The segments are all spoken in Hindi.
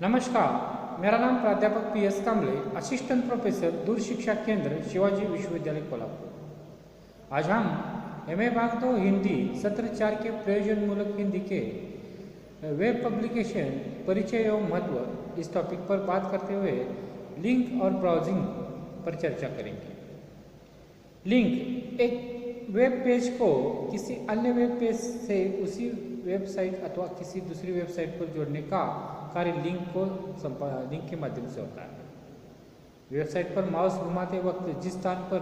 नमस्कार, मेरा नाम प्राध्यापक PS कांबले, असिस्टेंट प्रोफेसर दूर शिक्षा केंद्र शिवाजी विश्वविद्यालय कोल्हापुर। आज हम MA भाग 2 हिंदी सत्र 4 के प्रयोजनमूलक हिंदी के वेब पब्लिकेशन परिचय एवं महत्व इस टॉपिक पर बात करते हुए लिंक और ब्राउजिंग पर चर्चा करेंगे। लिंक एक वेब पेज को किसी अन्य वेब पेज से उसी वेबसाइट अथवा किसी दूसरी वेबसाइट पर जोड़ने का कार्य लिंक के माध्यम से होता है। वेबसाइट पर माउस घुमाते वक्त जिस स्थान पर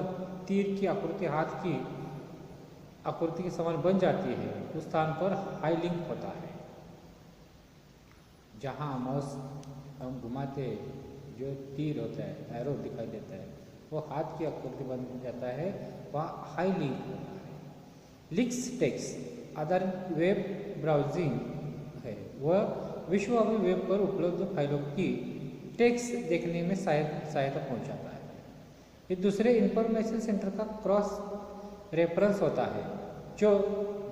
तीर की आकृति हाथ की आकृति के समान बन जाती है उस स्थान पर हाई लिंक होता है। जहाँ माउस हम घुमाते जो तीर होता है, एरो दिखाई देता है, वो हाथ की आकृति बन जाता है, वहाँ हाई लिंक होता है। लिंक्स टेक्स्ट आधारित वेब ब्राउजिंग है, वह विश्वव्यापी वेब पर उपलब्ध फाइलों की टेक्स्ट देखने में सहायता पहुंचाता है। ये दूसरे इंफॉर्मेशन सेंटर का क्रॉस रेफरेंस होता है जो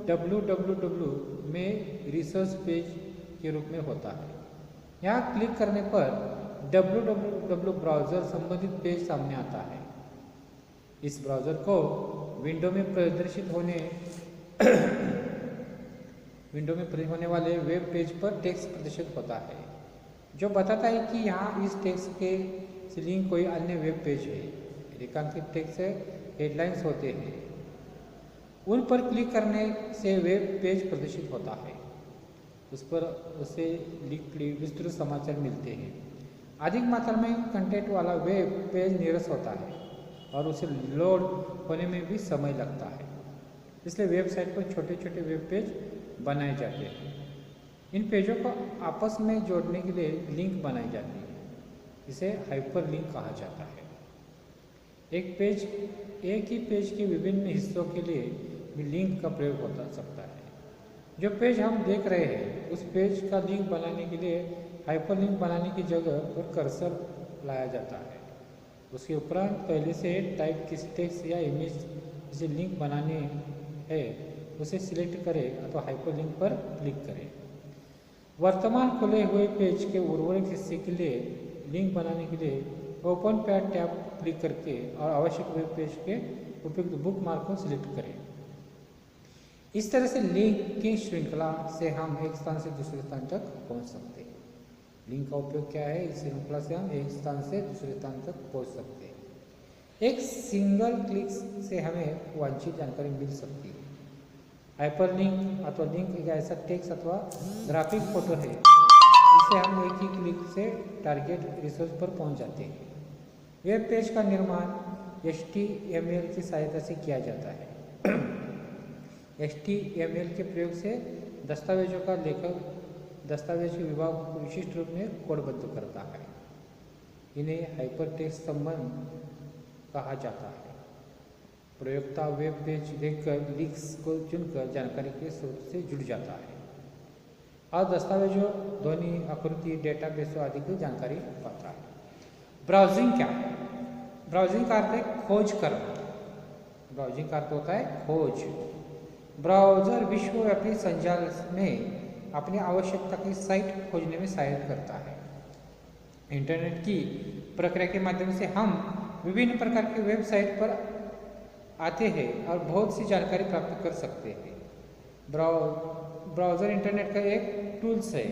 www में रिसोर्स पेज के रूप में होता है। यहाँ क्लिक करने पर www ब्राउज़र संबंधित पेज सामने आता है। इस ब्राउज़र को विंडो में प्रदर्शित होने वाले वेब पेज पर टेक्स्ट प्रदर्शित होता है जो बताता है कि यहाँ इस टेक्स्ट के लिंक कोई अन्य वेब पेज है। रेखांकित टेक्स्ट से हेडलाइंस होते हैं, उन पर क्लिक करने से वेब पेज प्रदर्शित होता है। उस पर उसे विस्तृत समाचार मिलते हैं। अधिक मात्रा में कंटेंट वाला वेब पेज नीरस होता है और उसे लोड होने में भी समय लगता है, इसलिए वेबसाइट पर छोटे छोटे वेब पेज बनाए जाते हैं। इन पेजों को आपस में जोड़ने के लिए लिंक बनाई जाती है, इसे हाइपर लिंक कहा जाता है। एक ही पेज के विभिन्न हिस्सों के लिए भी लिंक का प्रयोग हो सकता है। जो पेज हम देख रहे हैं उस पेज का लिंक बनाने के लिए हाइपर लिंक बनाने की जगह पर कर्सर लाया जाता है। उसके उपरांत पहले से टाइप किसी टेक्स्ट या इमेज जिसे लिंक बनाने है उसे सिलेक्ट करें अथवा हाइपर लिंक पर क्लिक करें। वर्तमान खुले हुए पेज के उर्वरक हिस्से के लिए लिंक बनाने के लिए ओपन पैड टैब क्लिक करके और आवश्यक वेब पेज के उपयुक्त बुकमार्क को सिलेक्ट करें। इस तरह से लिंक की श्रृंखला से हम एक स्थान से दूसरे स्थान तक पहुंच सकते हैं। लिंक का उपयोग क्या है? इस श्रृंखला से हम एक स्थान से दूसरे स्थान तक पहुंच सकते हैं। एक सिंगल क्लिक से हमें वांछित जानकारी मिल सकती है। हाइपर लिंक अथवा लिंक एक ऐसा टेक्स्ट अथवा ग्राफिक फोटो है जिसे हम एक ही क्लिक से टारगेट रिसोर्स पर पहुंच जाते हैं। वेब पेज का निर्माण HTML की सहायता से किया जाता है। HTML के प्रयोग से दस्तावेजों का लेखक दस्तावेज के विभाग को विशिष्ट रूप में कोडबद्ध करता है। इन्हें हाइपर टेक्स्ट संबंध कहा जाता है। प्रयोक्ता वेब पेज देखकर लिंक्स को चुनकर जानकारी के स्रोत से जुड़ जाता है और दस्तावेजों, ध्वनि, आकृति, डेटाबेसों आदि की जानकारी पाता है। ब्राउजिंग क्या है? ब्राउजिंग का अर्थ है खोज करना। ब्राउजिंग का अर्थ होता है खोज। ब्राउजर विश्वव्यापी संजाल में अपनी आवश्यकता की साइट खोजने में सहायता करता है। इंटरनेट की प्रक्रिया के माध्यम से हम विभिन्न प्रकार के वेबसाइट पर आते हैं और बहुत सी जानकारी प्राप्त कर सकते हैं। ब्राउज़र इंटरनेट का एक टूल्स है,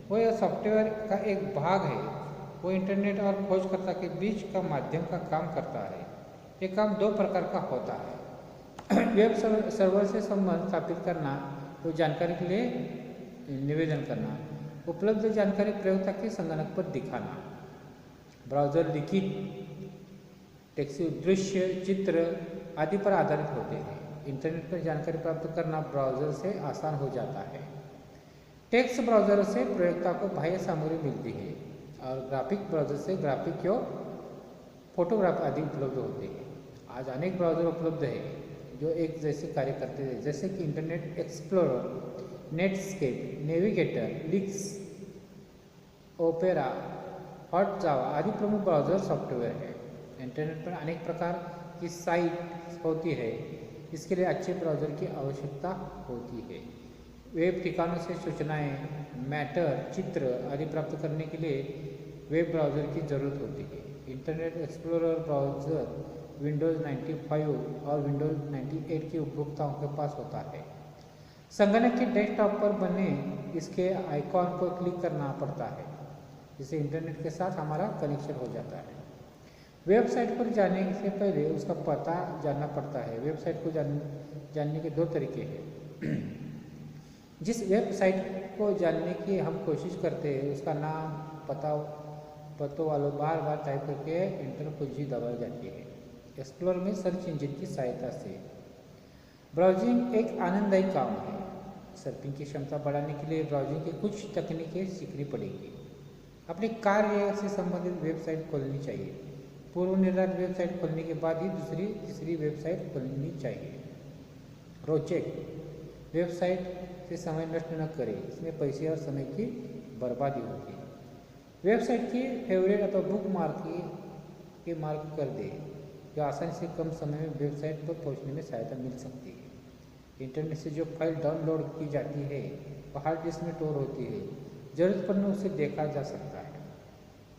वो यह सॉफ्टवेयर का एक भाग है। वो इंटरनेट और खोजकर्ता के बीच का माध्यम का काम करता है। ये काम दो प्रकार का होता है। वेब सर्वर से संबंध स्थापित करना, तो जानकारी के लिए निवेदन करना, उपलब्ध जानकारी प्रयोक्ता के संगणक पर दिखाना। ब्राउज़र लिखित टेक्स्ट, दृश्य, चित्र आदि पर आधारित होते हैं। इंटरनेट पर जानकारी प्राप्त करना ब्राउज़र से आसान हो जाता है। टेक्स्ट ब्राउज़र से प्रयोक्ता को बाह्य सामग्री मिलती है और ग्राफिक ब्राउज़र से ग्राफिक या फोटोग्राफ आदि उपलब्ध होते हैं। आज अनेक ब्राउज़र उपलब्ध हैं जो एक जैसे कार्य करते हैं, जैसे कि Internet Explorer, Netscape, Navigator, Lynx, Opera, HotJava आदि प्रमुख ब्राउज़र सॉफ्टवेयर है। इंटरनेट पर अनेक प्रकार की साइट होती है, इसके लिए अच्छे ब्राउज़र की आवश्यकता होती है। वेब ठिकानों से सूचनाएं, मैटर, चित्र आदि प्राप्त करने के लिए वेब ब्राउज़र की ज़रूरत होती है। इंटरनेट एक्सप्लोरर ब्राउज़र विंडोज़ 95 और विंडोज़ 98 के उपभोक्ताओं के पास होता है। संगणक के डेस्कटॉप पर बने इसके आइकॉन पर क्लिक करना पड़ता है, जिससे इंटरनेट के साथ हमारा कनेक्शन हो जाता है। वेबसाइट पर जाने से पहले उसका पता जानना पड़ता है। वेबसाइट को जानने के दो तरीके हैं। जिस वेबसाइट को जानने की हम कोशिश करते हैं उसका नाम, पतों वालों बार बार टाइप करके एंटर कुंजी दबाई जाती है। एक्सप्लोरर में सर्च इंजन की सहायता से ब्राउजिंग एक आनंददायी काम है। सर्फिंग की क्षमता बढ़ाने के लिए ब्राउजिंग की कुछ तकनीकें सीखनी पड़ेगी। अपने कार्य से संबंधित वेबसाइट खोलनी चाहिए। पूर्व निर्धारित वेबसाइट खोलने के बाद ही तीसरी वेबसाइट खोलनी चाहिए। रोचक वेबसाइट से समय नष्ट न करें, इसमें पैसे और समय की बर्बादी होती है। वेबसाइट की फेवरेट अथवा बुक मार्क कर दे, जो आसानी से कम समय में वेबसाइट पर पहुंचने में सहायता मिल सकती है। इंटरनेट से जो फाइल डाउनलोड की जाती है वह हार्ड डिस्क में स्टोर होती है। जरूरत पड़ने उसे देखा जा सकता है।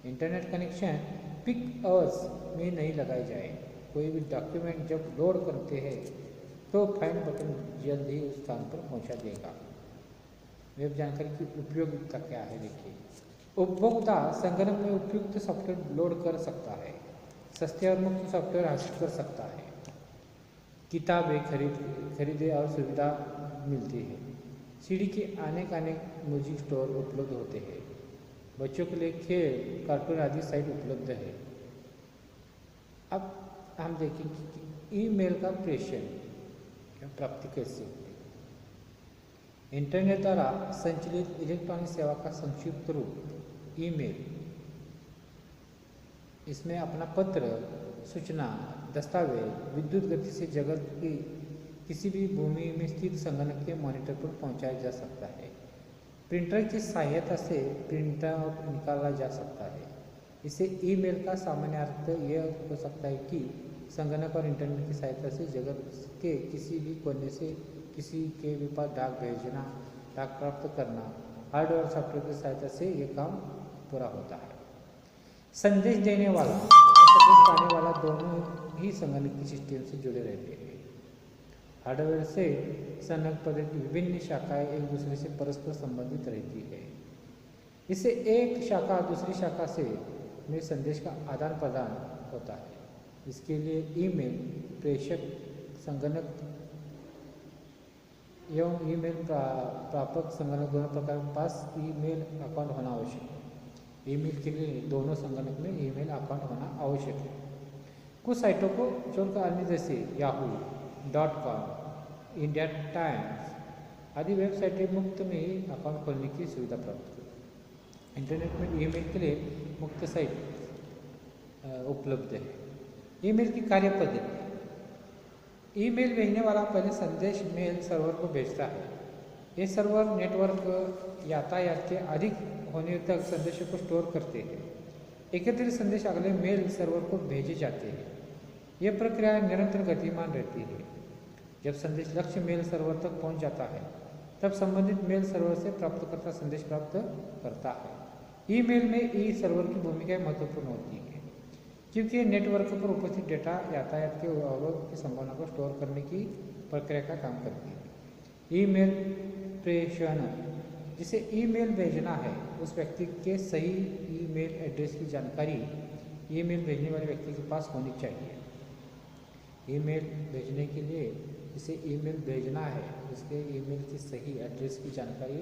इंटरनेट कनेक्शन पीक आवर्स में नहीं लगाए जाए। कोई भी डॉक्यूमेंट जब लोड करते हैं तो फाइंड बटन जल्द ही उस स्थान पर पहुंचा देगा। वेब जानकारी की उपयोगिता क्या है, देखिए। उपभोक्ता संगणक में उपयुक्त सॉफ्टवेयर लोड कर सकता है, सस्ते और मुफ्त सॉफ्टवेयर हासिल कर सकता है, किताबें खरीदे और सुविधा मिलती है, सीडी के अनेक म्यूजिक स्टोर उपलब्ध होते हैं, बच्चों के लिए खेल, कार्टून आदि साइट उपलब्ध है। अब हम देखेंगे कि ईमेल का प्रेषण या प्राप्ति कैसे होती है। इंटरनेट द्वारा संचालित इलेक्ट्रॉनिक सेवा का संक्षिप्त रूप ईमेल। इसमें अपना पत्र, सूचना, दस्तावेज विद्युत गति से जगत की किसी भी भूमि में स्थित संगणक के मॉनिटर पर पहुंचाया जा सकता है। प्रिंटर की सहायता से प्रिंटआउट निकाला जा सकता है। इसे ईमेल का सामान्य अर्थ यह हो सकता है कि संगणक और इंटरनेट की सहायता से जगत के किसी भी कोने से किसी के भी पास डाक भेजना, डाक प्राप्त करना, हार्डवेयर और सॉफ्टवेयर की सहायता से ये काम पूरा होता है। संदेश देने वाला और संदेश पाने वाला दोनों ही संगणक की सिस्टम से जुड़े रहते हैं। हार्डवेयर से संगणक पद्धति की विभिन्न शाखाएं एक दूसरे से परस्पर संबंधित रहती है। इससे एक शाखा दूसरी शाखा से में संदेश का आदान प्रदान होता है। इसके लिए ईमेल प्रेषक संगणक एवं ईमेल प्रापक संगणक दोनों प्रकार के पास ईमेल अकाउंट होना आवश्यक है। ईमेल के लिए दोनों संगणक में ईमेल अकाउंट होना आवश्यक है। कुछ साइटों को छोड़कर अन्य जैसे yahoo.com, इंडिया टाइम्स आदि वेबसाइटें मुफ्त में ही अकाउंट खोलने की सुविधा प्राप्त करती। इंटरनेट में ईमेल के लिए मुफ्त साइट उपलब्ध है। ईमेल की कार्य पद्धति। ईमेल भेजने वाला पहले संदेश मेल सर्वर को भेजता है। ये सर्वर नेटवर्क यातायात के अधिक होने तक संदेशों को स्टोर करते हैं। एकत्रित संदेश अगले मेल सर्वर को भेजे जाते हैं। यह प्रक्रिया निरंतर गतिमान रहती है। जब संदेश लक्ष्य मेल सर्वर तक पहुंच जाता है तब संबंधित मेल सर्वर से प्राप्तकर्ता संदेश प्राप्त करता है। ईमेल में ई सर्वर की भूमिका महत्वपूर्ण होती है, क्योंकि नेटवर्क पर उपस्थित डेटा यातायात के अवरोध की संभावना को स्टोर करने की प्रक्रिया का काम करती है। ईमेल प्रेषण। जिसे ईमेल भेजना है उस व्यक्ति के सही ईमेल एड्रेस की जानकारी ईमेल भेजने वाले व्यक्ति के पास होनी चाहिए। ईमेल भेजने के लिए जिसे ईमेल भेजना है उसके ईमेल की सही एड्रेस की जानकारी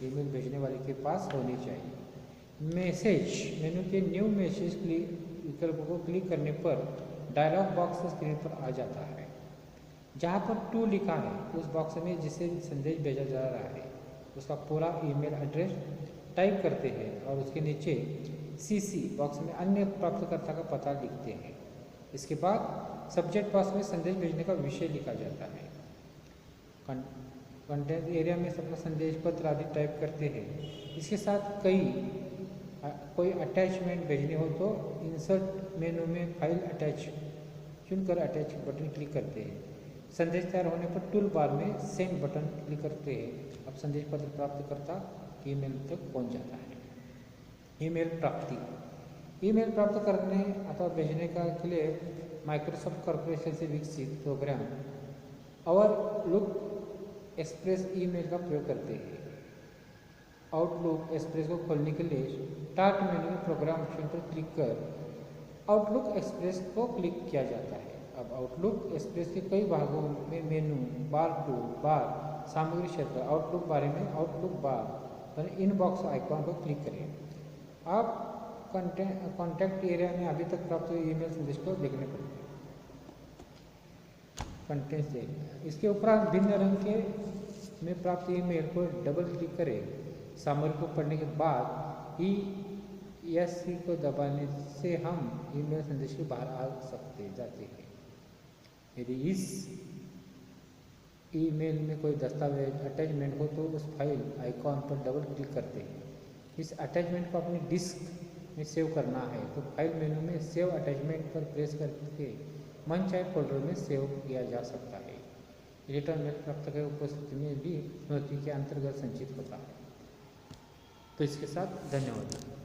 ईमेल भेजने वाले के पास होनी चाहिए। मैसेज मेनू के न्यू मैसेज विकल्प को क्लिक करने पर डायलॉग बॉक्स स्क्रीन पर आ जाता है। जहां पर टू लिखा है उस बॉक्स में जिसे संदेश भेजा जा रहा है उसका पूरा ईमेल एड्रेस टाइप करते हैं और उसके नीचे सीसी बॉक्स में अन्य प्राप्तकर्ता का पता लिखते हैं। इसके बाद सब्जेक्ट बॉक्स में संदेश भेजने का विषय लिखा जाता है। कंटेंट एरिया में अपना संदेश पत्र आदि टाइप करते हैं। इसके साथ कोई अटैचमेंट भेजनी हो तो इंसर्ट मेनू में फाइल अटैच चुनकर अटैच बटन क्लिक करते हैं। संदेश तैयार होने पर टूल बार में सेंड बटन क्लिक करते हैं। अब संदेश पत्र प्राप्तकर्ता ईमेल तक पहुंच जाता है। ईमेल प्राप्ति। ईमेल प्राप्त करने अथवा भेजने का के लिए माइक्रोसॉफ्ट कॉर्पोरेशन से विकसित प्रोग्राम आउटलुक एक्सप्रेस ईमेल का प्रयोग करते हैं। आउटलुक एक्सप्रेस को खोलने के लिए स्टार्ट मेन्यू में प्रोग्राम ऑप्शन पर क्लिक कर आउटलुक एक्सप्रेस को क्लिक किया जाता है। अब आउटलुक एक्सप्रेस के कई भागों में मेनू बार, टूल बार, सामग्री क्षेत्र, आउटलुक बारे में आउटलुक बार पर इनबॉक्स आइकॉन पर क्लिक करें। आप कॉन्टैक्ट एरिया में अभी तक प्राप्त हुए ईमेल संदेश को देखने पड़ेंगे। कंटेंट से इसके उपरांत भिन्न रंग के में प्राप्त ईमेल को डबल क्लिक करें। सामग्री को पढ़ने के बाद ESC को दबाने से हम ईमेल संदेश के बाहर आ जाते हैं। यदि इस ईमेल में कोई दस्तावेज अटैचमेंट हो तो उस फाइल आइकॉन पर डबल क्लिक करते हैं। इस अटैचमेंट को अपनी डिस्क में सेव करना है तो फाइल मेनू में सेव अटैचमेंट पर प्रेस करके मन चाहे फोल्डर में सेव किया जा सकता है। इलेक्ट्रॉनिक मेल प्राप्त की उपस्थिति में भी स्मृति के अंतर्गत संचित होता है। तो इसके साथ धन्यवाद।